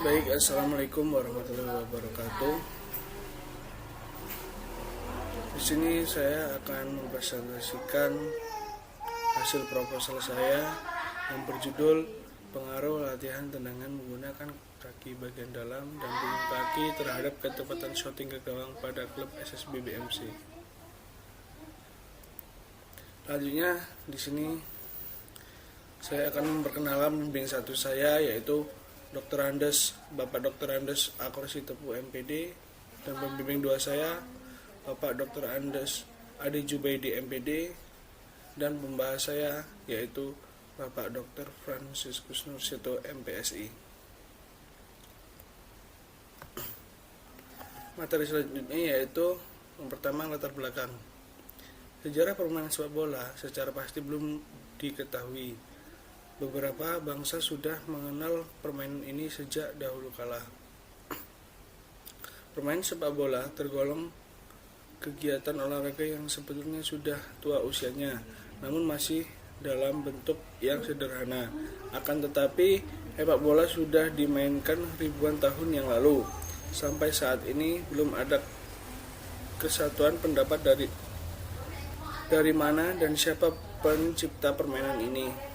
Baik, assalamualaikum warahmatullahi wabarakatuh. Di sini saya akan mempresentasikan hasil proposal saya yang berjudul pengaruh latihan tendangan menggunakan kaki bagian dalam dan punggung kaki terhadap ketepatan shooting ke gawang pada klub SSB BMC. Selanjutnya di sini saya akan memperkenalkan pembimbing satu saya, yaitu Bapak Dr. Andes Akorsi Tepu MPD, dan pembimbing dua saya Bapak Dr. Andes Adi Jubaidi MPD, dan pembahas saya yaitu Bapak Dr. Franciscus Nursito MPSI. Materi selanjutnya yaitu yang pertama, latar belakang. Sejarah permainan sepak bola secara pasti belum diketahui. Beberapa bangsa sudah mengenal permainan ini sejak dahulu kala. Permainan sepak bola tergolong kegiatan olahraga yang sebetulnya sudah tua usianya, namun masih dalam bentuk yang sederhana. Akan tetapi, sepak bola sudah dimainkan ribuan tahun yang lalu. Sampai saat ini belum ada kesatuan pendapat dari mana dan siapa pencipta permainan ini.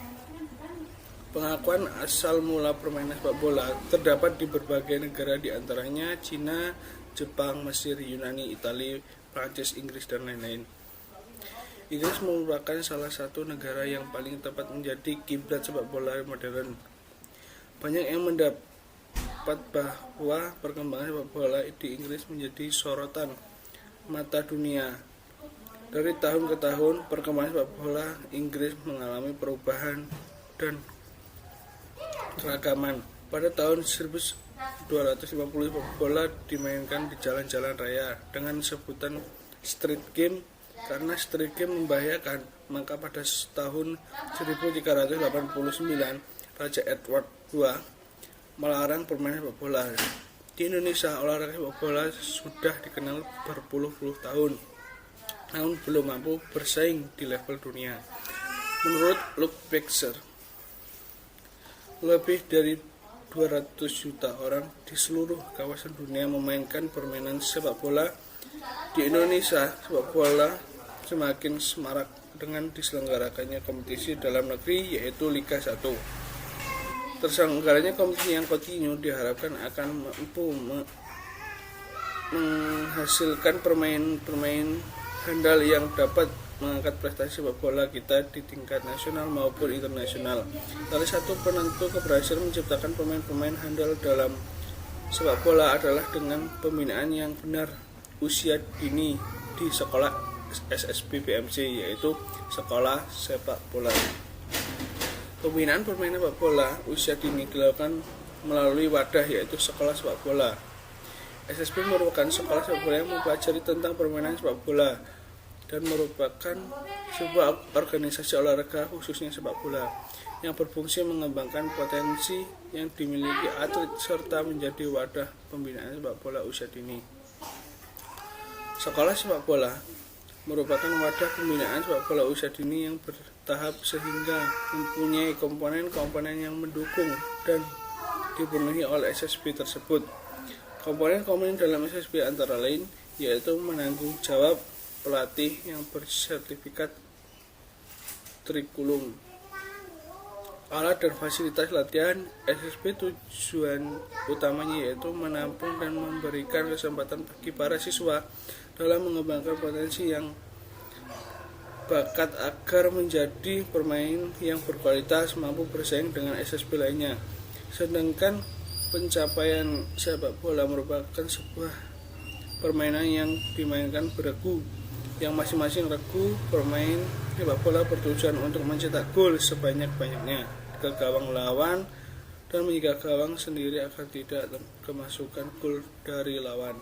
Pengakuan asal mula permainan sepak bola terdapat di berbagai negara, di antaranya Cina, Jepang, Mesir, Yunani, Italia, Prancis, Inggris, dan lain-lain. Inggris merupakan salah satu negara yang paling tepat menjadi kiblat sepak bola modern. Banyak yang mendapat bahwa perkembangan sepak bola di Inggris menjadi sorotan mata dunia. Dari tahun ke tahun, perkembangan sepak bola Inggris mengalami perubahan dan keragaman. Pada tahun 1250, sepak bola dimainkan di jalan-jalan raya dengan sebutan street game karena street game membahayakan. Maka pada tahun 1389, Raja Edward II melarang permainan sepak bola. Di Indonesia, olahraga sepak bola sudah dikenal berpuluh-puluh tahun, namun belum mampu bersaing di level dunia. Menurut Luke Baxter, lebih dari 200 juta orang di seluruh kawasan dunia memainkan permainan sepak bola. Di Indonesia, sepak bola semakin semarak dengan diselenggarakannya kompetisi dalam negeri, yaitu Liga 1. Terselenggaranya kompetisi yang kontinu diharapkan akan mampu menghasilkan pemain-pemain handal yang dapat mengangkat prestasi sepak bola kita di tingkat nasional maupun internasional. Salah satu penentu keberhasilan menciptakan pemain-pemain handal dalam sepak bola adalah dengan pembinaan yang benar usia dini di sekolah SSB BMC, yaitu Sekolah Sepak Bola. Pembinaan permainan sepak bola usia dini dilakukan melalui wadah, yaitu Sekolah Sepak Bola. SSB merupakan sekolah sepak bola yang mempelajari tentang permainan sepak bola dan merupakan sebuah organisasi olahraga khususnya sepak bola yang berfungsi mengembangkan potensi yang dimiliki atlet serta menjadi wadah pembinaan sepak bola usia dini. Sekolah sepak bola merupakan wadah pembinaan sepak bola usia dini yang bertahap sehingga mempunyai komponen-komponen yang mendukung dan dipenuhi oleh SSB tersebut. Komponen-komponen dalam SSB antara lain yaitu menanggung jawab pelatih yang bersertifikat kurikulum, alat dan fasilitas latihan. SSB tujuan utamanya yaitu menampung dan memberikan kesempatan bagi para siswa dalam mengembangkan potensi yang bakat agar menjadi pemain yang berkualitas, mampu bersaing dengan SSB lainnya. Sedangkan pencapaian sepak bola merupakan sebuah permainan yang dimainkan beregu, yang masing-masing regu bermain sepak bola bertujuan untuk mencetak gol sebanyak-banyaknya ke gawang lawan dan menjaga gawang sendiri agar tidak kemasukan gol dari lawan.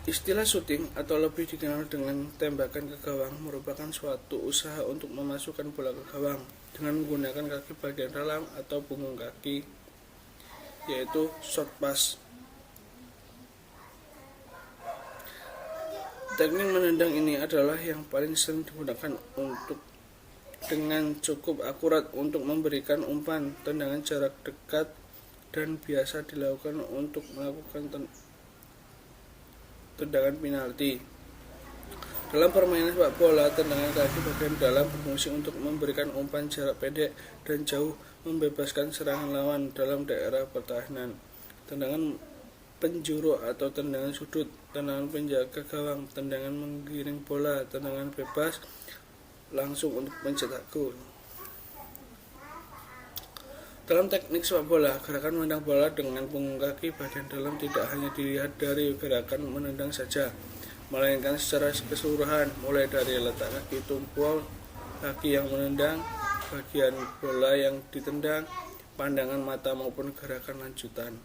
Istilah shooting atau lebih dikenal dengan tembakan ke gawang merupakan suatu usaha untuk memasukkan bola ke gawang dengan menggunakan kaki bagian dalam atau punggung kaki, yaitu shot pass. Teknik menendang ini adalah yang paling sering digunakan untuk dengan cukup akurat untuk memberikan umpan. Tendangan jarak dekat dan biasa dilakukan untuk melakukan tendangan penalti. Dalam permainan sepak bola, tendangan kaki bagian dalam berfungsi untuk memberikan umpan jarak pendek dan jauh, membebaskan serangan lawan dalam daerah pertahanan. Tendangan penjuru atau tendangan sudut, tendangan penjaga gawang, tendangan menggiring bola, tendangan bebas langsung untuk mencetak gol. Dalam teknik sepak bola, gerakan menendang bola dengan punggung kaki bagian dalam tidak hanya dilihat dari gerakan menendang saja, melainkan secara keseluruhan, mulai dari letak kaki tumpul, kaki yang menendang, bagian bola yang ditendang, pandangan mata maupun gerakan lanjutan.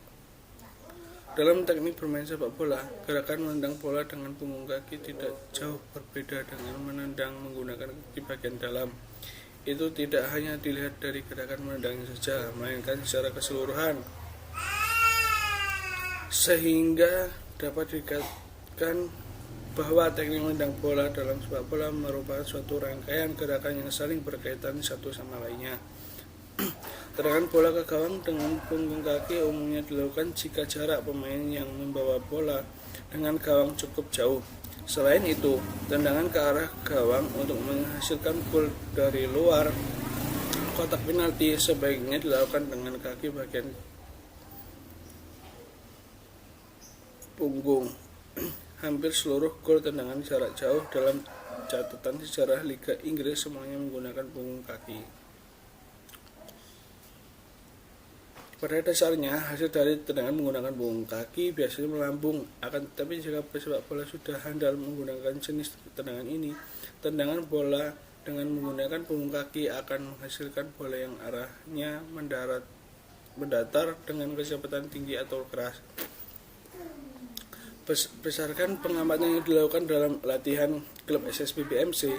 Dalam teknik bermain sepak bola, gerakan menendang bola dengan punggung kaki tidak jauh berbeda dengan menendang menggunakan kaki bagian dalam. Itu tidak hanya dilihat dari gerakan menendangnya saja, melainkan secara keseluruhan, sehingga dapat dikatakan bahwa teknik menendang bola dalam sepak bola merupakan suatu rangkaian gerakan yang saling berkaitan satu sama lainnya. Tendangan bola ke gawang dengan punggung kaki umumnya dilakukan jika jarak pemain yang membawa bola dengan gawang cukup jauh. Selain itu, tendangan ke arah gawang untuk menghasilkan gol dari luar kotak penalti sebaiknya dilakukan dengan kaki bagian punggung. Hampir seluruh gol tendangan jarak jauh dalam catatan sejarah Liga Inggris semuanya menggunakan punggung kaki. Pada dasarnya, hasil dari tendangan menggunakan punggung kaki biasanya melambung. Akan tetapi jika pesepak bola sudah handal menggunakan jenis tendangan ini, tendangan bola dengan menggunakan punggung kaki akan menghasilkan bola yang arahnya mendatar dengan kecepatan tinggi atau keras. Berdasarkan pengamatan yang dilakukan dalam latihan klub SSB BMC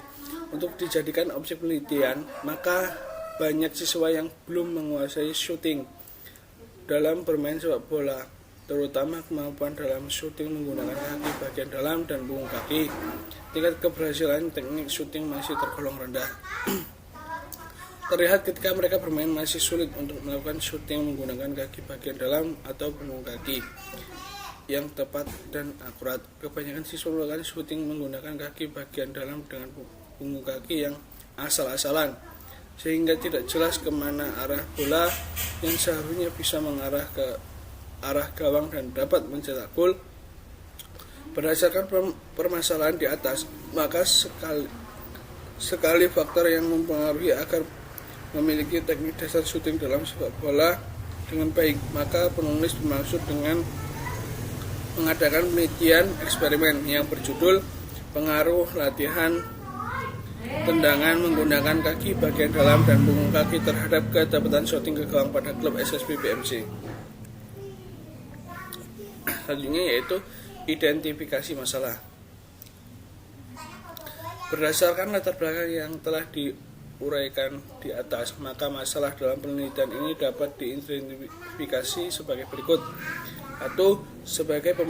untuk dijadikan objek penelitian, maka banyak siswa yang belum menguasai shooting dalam bermain sepak bola, terutama kemampuan dalam shooting menggunakan kaki bagian dalam dan punggung kaki. Tingkat keberhasilan teknik shooting masih tergolong rendah. Terlihat ketika mereka bermain masih sulit untuk melakukan shooting menggunakan kaki bagian dalam atau punggung kaki yang tepat dan akurat. Kebanyakan siswa melakukan shooting menggunakan kaki bagian dalam dengan punggung kaki yang asal-asalan, sehingga tidak jelas kemana arah bola yang seharusnya bisa mengarah ke arah gawang dan dapat mencetak gol. Berdasarkan permasalahan di atas, maka sekali faktor yang mempengaruhi agar memiliki teknik dasar shooting dalam sepak bola dengan baik, maka penulis bermaksud dengan mengadakan penelitian eksperimen yang berjudul pengaruh latihan tendangan menggunakan kaki bagian dalam dan punggung kaki terhadap kecepatan shooting ke gawang pada klub SSB BMC. Selanjutnya yaitu identifikasi masalah. Berdasarkan latar belakang yang telah diuraikan di atas, maka masalah dalam penelitian ini dapat diidentifikasi sebagai berikut. Atau sebagian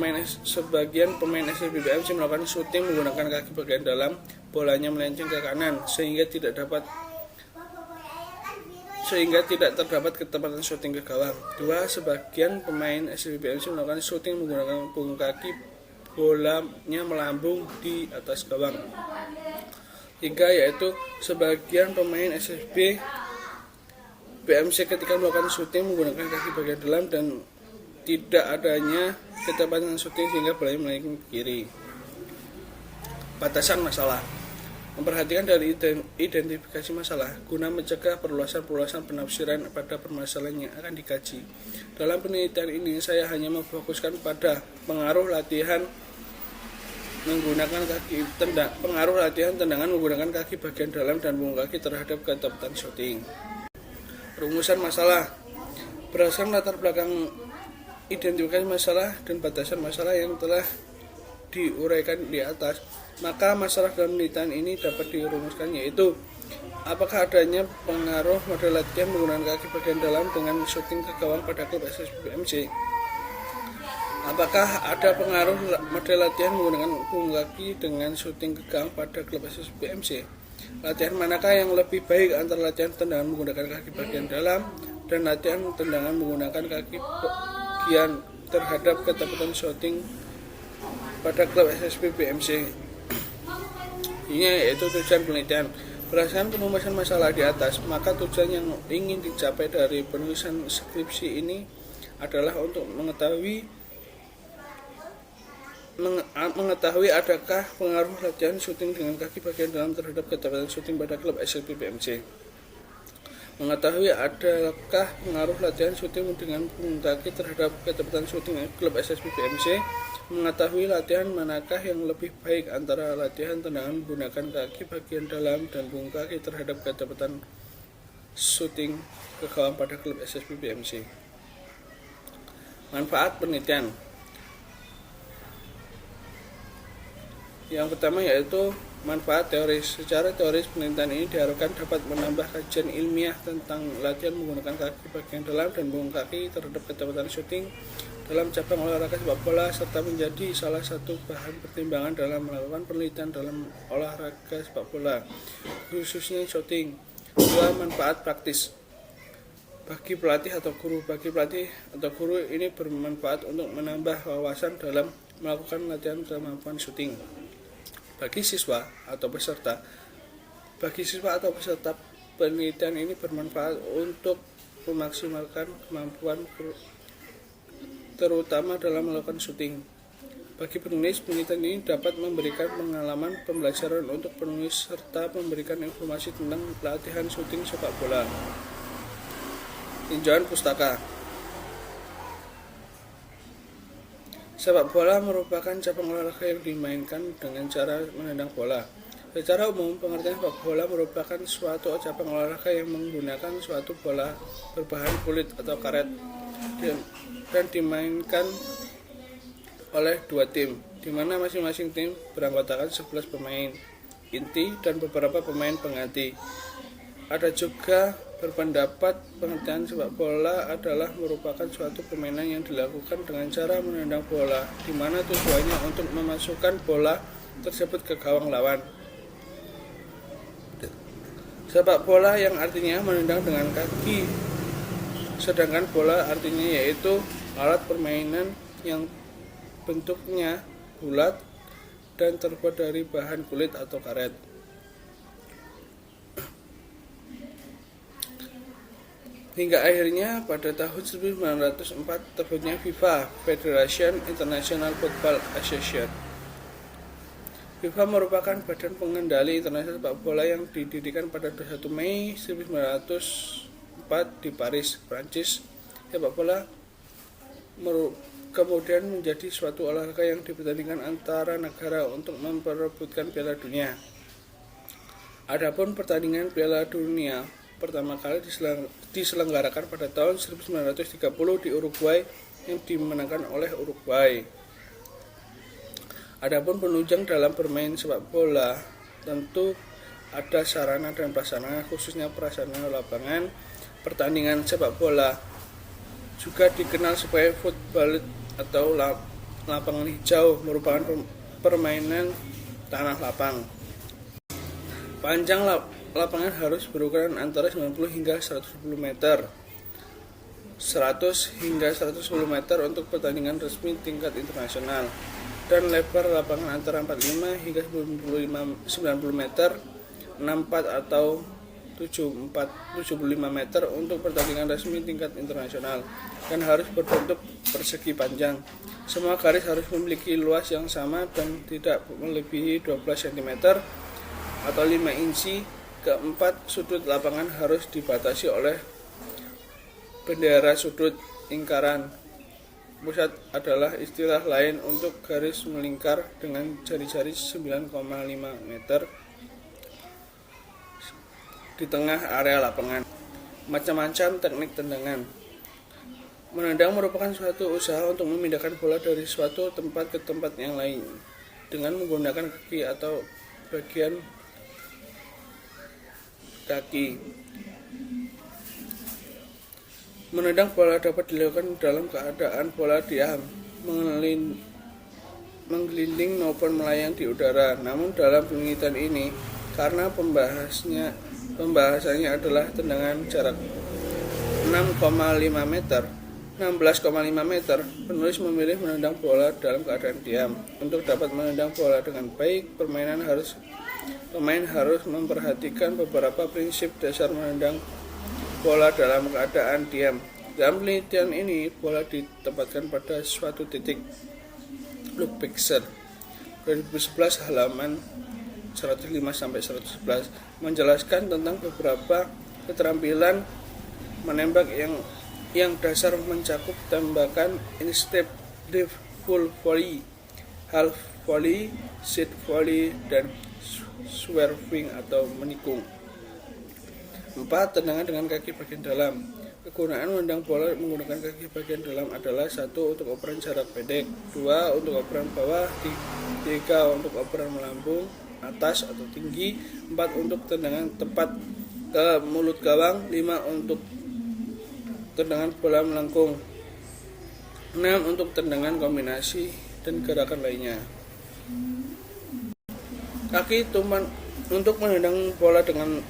pemain SSB BMC melakukan shooting menggunakan kaki bagian dalam, bolanya melenceng ke kanan sehingga tidak terdapat ketepatan shooting ke gawang. 2. Sebagian pemain SSB BMC melakukan shooting menggunakan punggung kaki, bolanya melambung di atas gawang. 3. Yaitu sebagian pemain SSB BMC ketika melakukan shooting menggunakan kaki bagian dalam dan tidak adanya ketepatan shooting sehingga bolanya melenceng ke kiri. Batasan masalah. Memperhatikan dari identifikasi masalah guna mencegah perluasan penafsiran pada permasalahan yang akan dikaji. Dalam penelitian ini saya hanya memfokuskan pada pengaruh latihan tendangan menggunakan kaki bagian dalam dan punggung kaki terhadap ketepatan shooting. Rumusan masalah. Berdasarkan latar belakang identifikasi masalah dan batasan masalah yang telah diuraikan di atas, maka masalah dalam penelitian ini dapat dirumuskan yaitu: apakah adanya pengaruh model latihan menggunakan kaki bagian dalam dengan shooting ke gawang pada klub SSB BMC? Apakah ada pengaruh model latihan menggunakan punggung kaki dengan shooting ke gawang pada klub SSB BMC? Latihan manakah yang lebih baik antara latihan tendangan menggunakan kaki bagian dalam dan latihan tendangan menggunakan kaki bagian terhadap ketepatan shooting pada klub SSB BMC? Ini yaitu tujuan penelitian. Berdasarkan penulisan masalah di atas, maka tujuan yang ingin dicapai dari penulisan skripsi ini adalah untuk mengetahui adakah pengaruh latihan syuting dengan kaki bagian dalam terhadap ketepatan syuting pada klub SSB BMC. Mengetahui adakah pengaruh latihan syuting dengan punggung kaki terhadap ketepatan syuting klub SSB BMC. Mengetahui latihan manakah yang lebih baik antara latihan tendangan menggunakan kaki bagian dalam dan punggung kaki terhadap ketepatan syuting ke gawang pada klub SSB BMC. Manfaat penelitian. Yang pertama yaitu manfaat teoris. Secara teoris, penelitian ini diharapkan dapat menambah kajian ilmiah tentang latihan menggunakan kaki bagian dalam dan punggung kaki terhadap ketepatan syuting dalam cabang olahraga sepak bola, serta menjadi salah satu bahan pertimbangan dalam melakukan penelitian dalam olahraga sepak bola, khususnya shooting. 2. Manfaat praktis bagi pelatih atau guru. Bagi pelatih atau guru ini bermanfaat untuk menambah wawasan dalam melakukan latihan kemampuan shooting. Bagi siswa atau peserta penelitian ini bermanfaat untuk memaksimalkan kemampuan terutama dalam melakukan syuting. Bagi penulis, penelitian ini dapat memberikan pengalaman pembelajaran untuk penulis serta memberikan informasi tentang latihan syuting sepak bola. Tinjauan pustaka. Sepak bola merupakan cabang olahraga yang dimainkan dengan cara menendang bola. Secara umum, pengertian sepak bola merupakan suatu cabang olahraga yang menggunakan suatu bola berbahan kulit atau karet dan dimainkan oleh dua tim, di mana masing-masing tim beranggotakan 11 pemain inti dan beberapa pemain pengganti. Ada juga berpendapat pengertian sepak bola adalah merupakan suatu permainan yang dilakukan dengan cara menendang bola, di mana tujuannya untuk memasukkan bola tersebut ke gawang lawan. Sepak bola yang artinya menendang dengan kaki, sedangkan bola artinya yaitu alat permainan yang bentuknya bulat dan terbuat dari bahan kulit atau karet. Hingga akhirnya pada tahun 1904 terbentuknya FIFA, Federation International Football Association. FIFA merupakan badan pengendali internasional sepak bola yang didirikan pada 21 Mei 1904 di Paris, Prancis. Sepak bola kemudian menjadi suatu olahraga yang dipertandingkan antara negara untuk memperebutkan Piala Dunia. Adapun pertandingan Piala Dunia pertama kali diselenggarakan pada tahun 1930 di Uruguay yang dimenangkan oleh Uruguay. Adapun penunjang dalam bermain sepak bola tentu ada sarana dan prasarana, khususnya prasarana lapangan. Pertandingan sepak bola juga dikenal sebagai football atau lapangan hijau, merupakan permainan tanah lapang. Panjang lapangan harus berukuran antara 90 hingga 110 meter. 100 hingga 110 meter untuk pertandingan resmi tingkat internasional, dan lebar lapangan antara 45 hingga 90 meter, 64 atau 75 meter untuk pertandingan resmi tingkat internasional, dan harus berbentuk persegi panjang. Semua garis harus memiliki luas yang sama dan tidak melebihi 12 cm atau 5 inci. Keempat, sudut lapangan harus dibatasi oleh bendera sudut lingkaran. Pusat adalah istilah lain untuk garis melingkar dengan jari-jari 9,5 meter di tengah area lapangan. Macam-macam teknik tendangan. Menendang merupakan suatu usaha untuk memindahkan bola dari suatu tempat ke tempat yang lain dengan menggunakan kaki atau bagian kaki. Menendang bola dapat dilakukan dalam keadaan bola diam, mengeliling maupun melayang di udara. Namun dalam penelitian ini karena pembahasannya adalah tendangan jarak 16,5 meter, penulis memilih menendang bola dalam keadaan diam. Untuk dapat menendang bola dengan baik, pemain harus memperhatikan beberapa prinsip dasar menendang bola dalam keadaan diam. Dalam penelitian ini, bola ditempatkan pada suatu titik. Luke Pixel 2011 halaman 105-111 menjelaskan tentang beberapa keterampilan menembak yang dasar mencakup tembakan in-step, deep, full volley, half volley, shot volley, dan swerving atau menikung. 4. Tendangan dengan kaki bagian dalam. Kegunaan menendang bola menggunakan kaki bagian dalam adalah 1. Untuk operan jarak pendek, 2. Untuk operan bawah, 3. Untuk operan melambung, atas atau tinggi, 4. Untuk tendangan tepat ke mulut gawang, 5. Untuk tendangan bola melengkung, 6. Untuk tendangan kombinasi dan gerakan lainnya. Kaki tumpuan. Untuk menendang bola dengan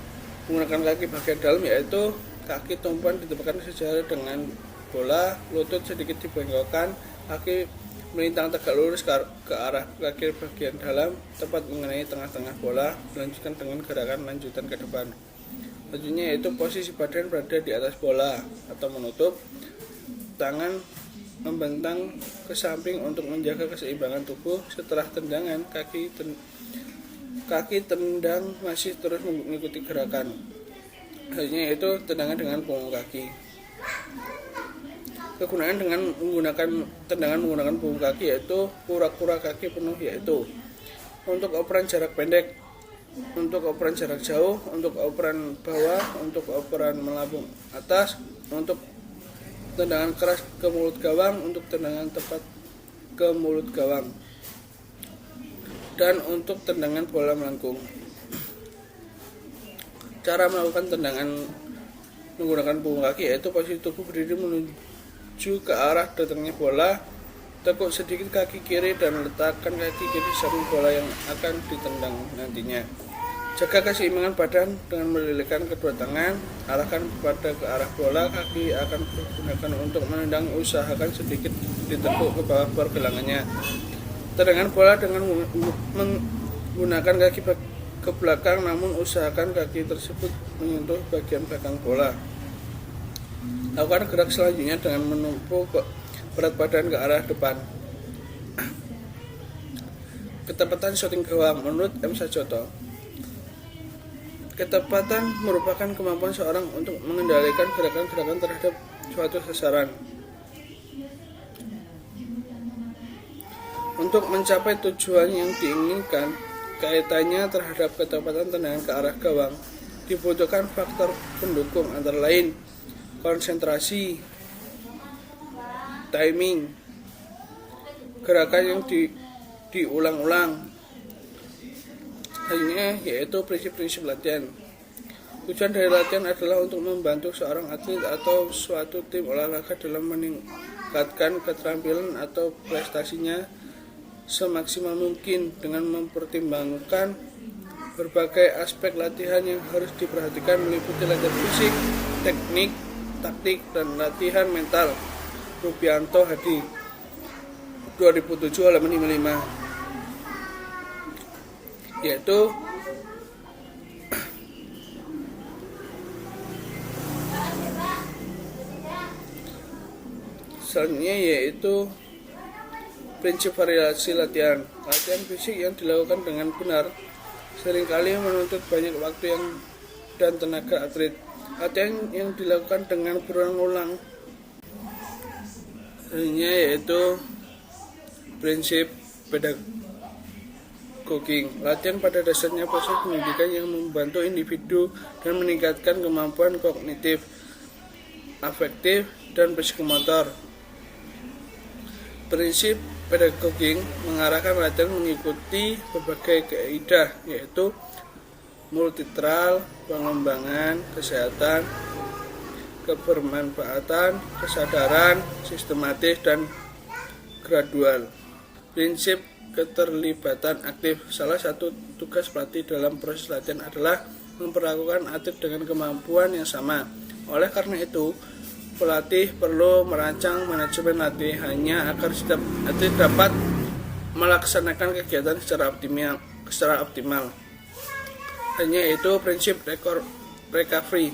menggunakan kaki bagian dalam, yaitu kaki tumpuan ditempatkan sejajar dengan bola, lutut sedikit dibengkokkan, kaki melintang tegak lurus ke arah kaki bagian dalam, tepat mengenai tengah-tengah bola, dilanjutkan dengan gerakan lanjutan ke depan. Selanjutnya yaitu posisi badan berada di atas bola atau menutup, tangan membentang ke samping untuk menjaga keseimbangan tubuh. Setelah tendangan, kaki tendang masih terus mengikuti gerakan. Selanjutnya yaitu tendangan dengan punggung kaki. Kegunaan dengan menggunakan tendangan menggunakan punggung kaki yaitu kura-kura kaki penuh, yaitu untuk operan jarak pendek, untuk operan jarak jauh, untuk operan bawah, untuk operan melambung atas, untuk tendangan keras ke mulut gawang, untuk tendangan tepat ke mulut gawang, dan untuk tendangan bola melengkung. Cara melakukan tendangan menggunakan punggung kaki yaitu posisi tubuh berdiri menuju ke arah datangnya bola, tekuk sedikit kaki kiri dan letakkan kaki kiri di samping bola yang akan ditendang nantinya. Jaga keseimbangan badan dengan melilitkan kedua tangan, arahkan pada ke arah bola, kaki akan digunakan untuk menendang, usahakan sedikit ditekuk ke bawah pergelangannya. Tendangan bola dengan menggunakan kaki ke belakang, namun usahakan kaki tersebut menyentuh bagian belakang bola. Lakukan gerak selanjutnya dengan menumpuk berat badan ke arah depan. Ketepatan shooting gawang menurut M. Sajoto. Ketepatan merupakan kemampuan seorang untuk mengendalikan gerakan-gerakan terhadap suatu sasaran. Untuk mencapai tujuan yang diinginkan, kaitannya terhadap ketepatan tendangan ke arah gawang dibutuhkan faktor pendukung antara lain konsentrasi, timing, gerakan yang diulang-ulang. Hanya yaitu prinsip-prinsip latihan. Tujuan dari latihan adalah untuk membantu seorang atlet atau suatu tim olahraga dalam meningkatkan keterampilan atau prestasinya semaksimal mungkin dengan mempertimbangkan berbagai aspek latihan yang harus diperhatikan, meliputi latihan fisik, teknik, taktik, dan latihan mental. Rubianto Hadi 2007 halaman 55. Yaitu selanjutnya yaitu prinsip variasi latihan. Latihan fisik yang dilakukan dengan benar seringkali menuntut banyak waktu dan tenaga atlet. Latihan yang dilakukan dengan berulang-ulang yaitu prinsip pedagogi. Latihan pada dasarnya proses pendidikan yang membantu individu dan meningkatkan kemampuan kognitif, afektif, dan psikomotor. Prinsip pedagogi mengarahkan latihan mengikuti berbagai kaidah yaitu multilateral, pengembangan, kesehatan, kebermanfaatan, kesadaran, sistematis, dan gradual. Prinsip keterlibatan aktif. Salah satu tugas pelatih dalam proses latihan adalah memperlakukan atlet dengan kemampuan yang sama. Oleh karena itu, pelatih perlu merancang manajemen latihannya agar setiap atlet dapat melaksanakan kegiatan secara optimal. Hanya itu prinsip recovery.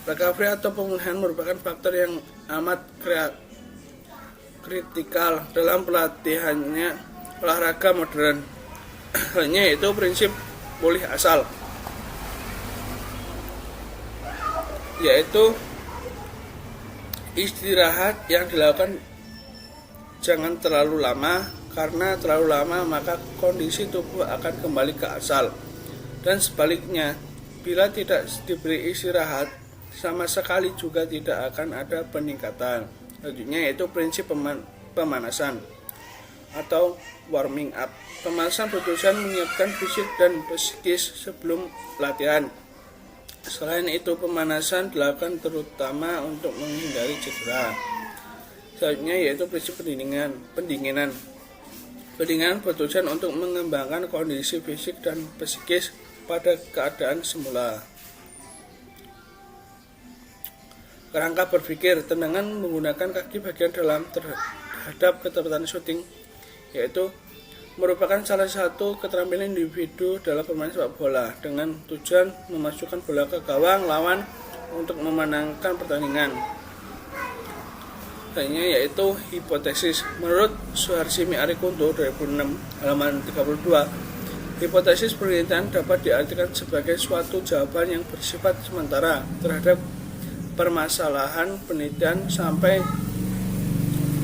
Recovery atau pemulihan merupakan faktor yang amat kritikal dalam pelatihannya olahraga modern. Hanya itu prinsip pulih asal, yaitu istirahat yang dilakukan jangan terlalu lama, karena terlalu lama maka kondisi tubuh akan kembali ke asal, dan sebaliknya bila tidak diberi istirahat sama sekali juga tidak akan ada peningkatan. Selanjutnya yaitu prinsip pemanasan atau warming up. Pemanasan bertujuan menyiapkan fisik dan psikis sebelum latihan. Selain itu, pemanasan dilakukan terutama untuk menghindari cedera. Selanjutnya yaitu prinsip pendinginan. Pendinginan bertujuan untuk mengembangkan kondisi fisik dan psikis pada keadaan semula. Kerangka berpikir, tendangan menggunakan kaki bagian dalam terhadap ketepatan syuting, yaitu merupakan salah satu keterampilan individu dalam bermain sepak bola dengan tujuan memasukkan bola ke gawang lawan untuk memenangkan pertandingan. Lainnya yaitu hipotesis. Menurut Suharsimi Arikunto 2006 halaman 32, hipotesis penelitian dapat diartikan sebagai suatu jawaban yang bersifat sementara terhadap permasalahan penelitian sampai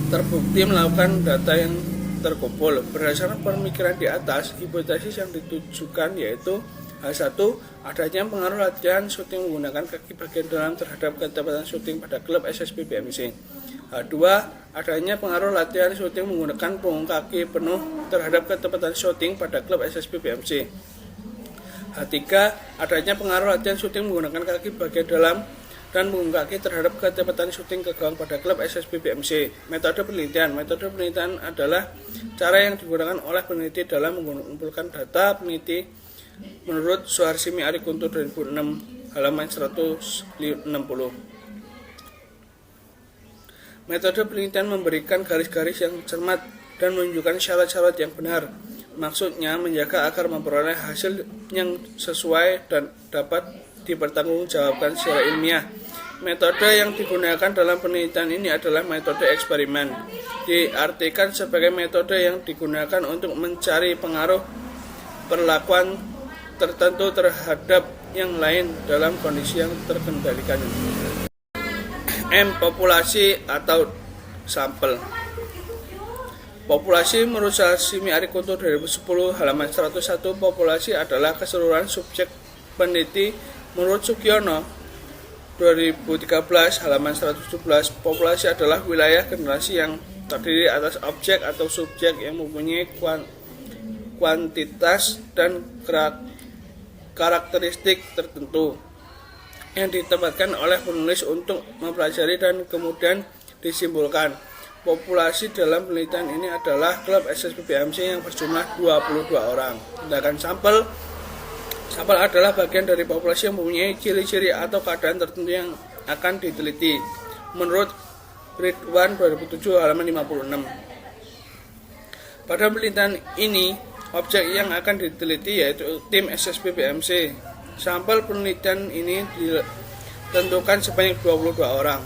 terbukti melakukan data yang terkumpul. Berdasarkan pemikiran di atas, hipotesis yang ditujukan yaitu H1, adanya pengaruh latihan syuting menggunakan kaki bagian dalam terhadap ketepatan syuting pada klub SSB BMC. H2, adanya pengaruh latihan syuting menggunakan punggung kaki penuh terhadap ketepatan syuting pada klub SSB BMC. H3, adanya pengaruh latihan syuting menggunakan kaki bagian dalam dan punggung kaki terhadap ketepatan syuting ke gawang pada klub SSB BMC. Metode penelitian adalah cara yang digunakan oleh peneliti dalam mengumpulkan data peneliti menurut Suharsimi Arikunto 2006 halaman 160. Metode penelitian memberikan garis-garis yang cermat dan menunjukkan syarat-syarat yang benar. Maksudnya menjaga agar memperoleh hasil yang sesuai dan dapat dipertanggungjawabkan secara ilmiah. Metode yang digunakan dalam penelitian ini adalah metode eksperimen. Diartikan sebagai metode yang digunakan untuk mencari pengaruh perlakuan tertentu terhadap yang lain dalam kondisi yang terkendalikan. Populasi atau sampel. Populasi menurut Suharsimi Arikunto 2010 halaman 101, populasi adalah keseluruhan subjek peneliti. Menurut Sugiono 2013 halaman 117, populasi adalah wilayah generasi yang terdiri atas objek atau subjek yang mempunyai kuantitas dan karakteristik tertentu yang ditempatkan oleh penulis untuk mempelajari dan kemudian disimpulkan. Populasi dalam penelitian ini adalah klub SSB BMC yang berjumlah 22 orang. Sedangkan sampel adalah bagian dari populasi yang mempunyai ciri-ciri atau keadaan tertentu yang akan diteliti. Menurut Ridwan 2007 halaman 56. Pada penelitian ini, objek yang akan diteliti yaitu tim SSB BMC. Sampel penelitian ini ditentukan sebanyak 22 orang.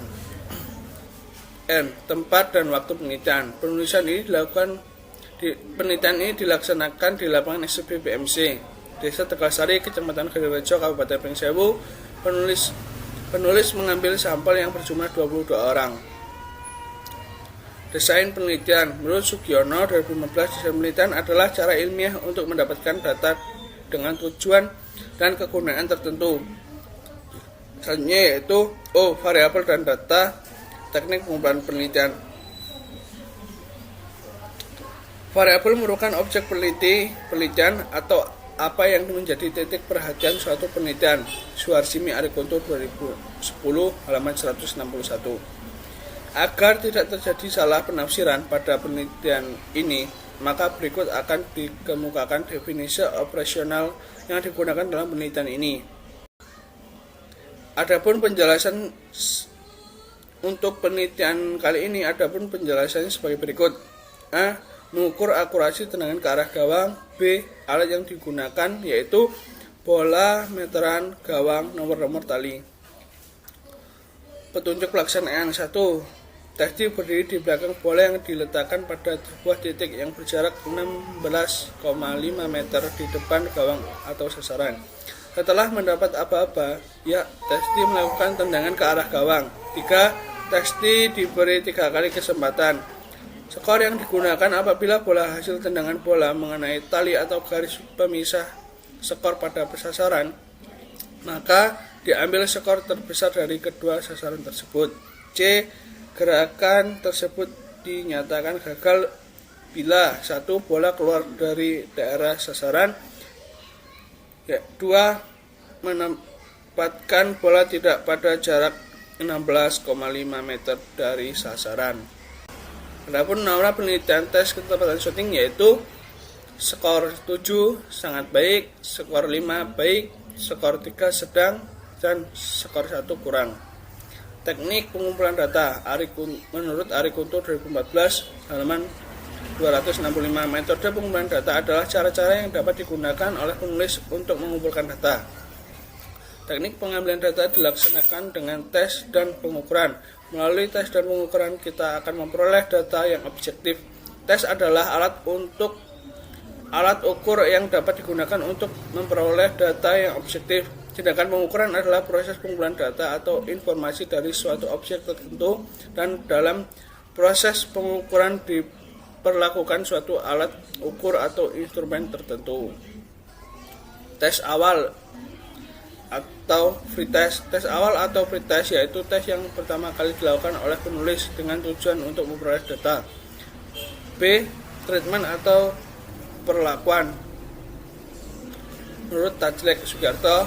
Tempat dan waktu penelitian. Penelitian ini dilaksanakan di lapangan SSB BMC, Desa Tegalsari, Kecamatan Gerirejo, Kabupaten Pringsewu. Penulis mengambil sampel yang berjumlah 22 orang. Desain penelitian. Menurut Sugiono 2015, desain penelitian adalah cara ilmiah untuk mendapatkan data dengan tujuan dan kegunaan tertentu. Selanjutnya yaitu variabel dan data, teknik pengumpulan penelitian. Variabel merupakan objek penelitian atau apa yang menjadi titik perhatian suatu penelitian. Suharsimi Arikunto 2010 halaman 161. Agar tidak terjadi salah penafsiran pada penelitian ini, Maka berikut akan dikemukakan definisi operasional yang digunakan dalam penelitian ini. Adapun penjelasan untuk penelitian kali ini, adapun penjelasannya sebagai berikut. A. Mengukur akurasi tendangan ke arah gawang. B. Alat yang digunakan yaitu bola, meteran, gawang, nomor-nomor tali. Petunjuk pelaksanaan. 1. Testi berdiri di belakang bola yang diletakkan pada sebuah titik yang berjarak 16,5 meter di depan gawang atau sasaran. Setelah mendapat aba-aba, ya, Testi melakukan tendangan ke arah gawang. 3. Testi diberi 3 kali kesempatan. Skor yang digunakan apabila bola hasil tendangan bola mengenai tali atau garis pemisah skor pada sasaran, maka diambil skor terbesar dari kedua sasaran tersebut. C. Gerakan tersebut dinyatakan gagal bila 1. Bola keluar dari daerah sasaran, 2. Menempatkan bola tidak pada jarak 16,5 meter dari sasaran. Adapun nomor penelitian tes ketepatan syuting yaitu skor 7 sangat baik, skor 5 baik, skor 3 sedang, dan skor 1 kurang. Teknik pengumpulan data menurut Arie Kunto 2014 halaman 265. Metode pengumpulan data adalah cara-cara yang dapat digunakan oleh penulis untuk mengumpulkan data. Teknik pengambilan data dilaksanakan dengan tes dan pengukuran. Melalui tes dan pengukuran kita akan memperoleh data yang objektif. Tes adalah alat ukur yang dapat digunakan untuk memperoleh data yang objektif. Sedangkan pengukuran adalah proses pengumpulan data atau informasi dari suatu objek tertentu, dan dalam proses pengukuran diperlakukan suatu alat ukur atau instrumen tertentu. Tes awal atau free test. Tes awal atau free test yaitu tes yang pertama kali dilakukan oleh penulis dengan tujuan untuk memperoleh data. B. Treatment atau perlakuan. Menurut Tajlek Sugiarto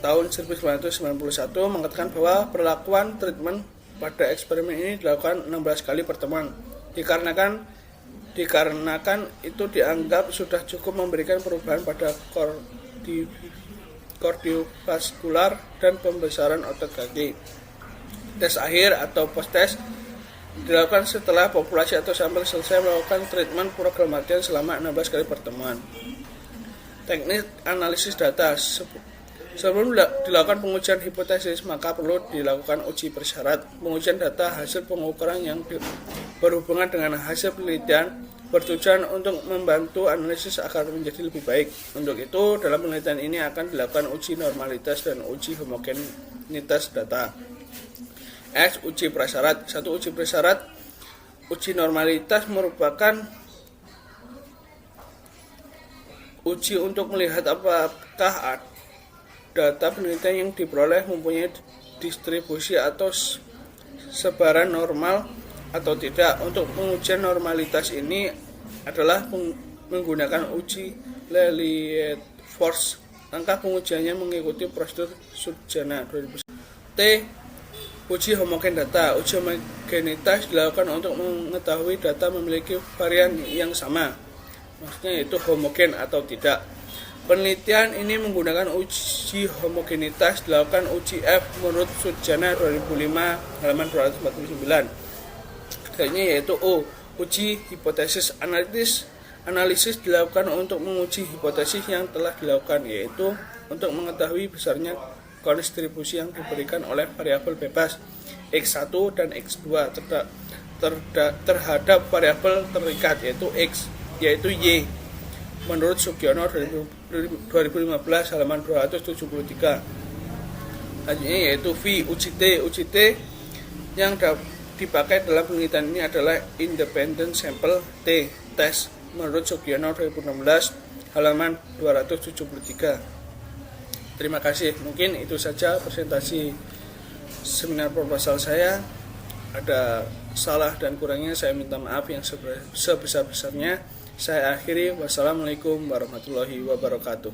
tahun 1991 mengatakan bahwa perlakuan treatment pada eksperimen ini dilakukan 16 kali pertemuan. Dikarenakan itu dianggap sudah cukup memberikan perubahan pada kardiovaskular dan pembesaran otot kaki. Tes akhir atau post test dilakukan setelah populasi atau sampel selesai melakukan treatment program latihan selama 16 kali pertemuan. Teknik analisis data. Sebelum dilakukan pengujian hipotesis, maka perlu dilakukan uji persyarat. Pengujian data hasil pengukuran yang berhubungan dengan hasil penelitian bertujuan untuk membantu analisis agar menjadi lebih baik. Untuk itu, dalam penelitian ini akan dilakukan uji normalitas dan uji homogenitas data. X. Uji prasyarat. 1. Uji prasyarat. Uji normalitas merupakan uji untuk melihat apakah data penelitian yang diperoleh mempunyai distribusi atau sebaran normal atau tidak. Untuk pengujian normalitas ini adalah menggunakan uji Lilliefors. Langkah pengujiannya mengikuti prosedur Suljana 2000. T. Uji homogen data. Uji homogenitas dilakukan untuk mengetahui data memiliki varian yang sama, maksudnya yaitu homogen atau tidak. Penelitian ini menggunakan uji homogenitas dilakukan uji F menurut Suljana 2005 halaman 249. Selanjutnya yaitu O. Uji hipotesis analisis dilakukan untuk menguji hipotesis yang telah dilakukan, yaitu untuk mengetahui besarnya kondistribusi yang diberikan oleh variabel bebas X1 dan X2 terhadap variabel terikat yaitu Y menurut Sugiono 2015 halaman 273. Selanjutnya yaitu V. Uji T yang dipakai dalam penelitian ini adalah Independent Sample T Test menurut Sugiono 2016 halaman 273. Terima kasih. Mungkin itu saja presentasi seminar proposal saya. Ada salah dan kurangnya saya minta maaf yang sebesar-besarnya. Saya akhiri. Wassalamualaikum warahmatullahi wabarakatuh.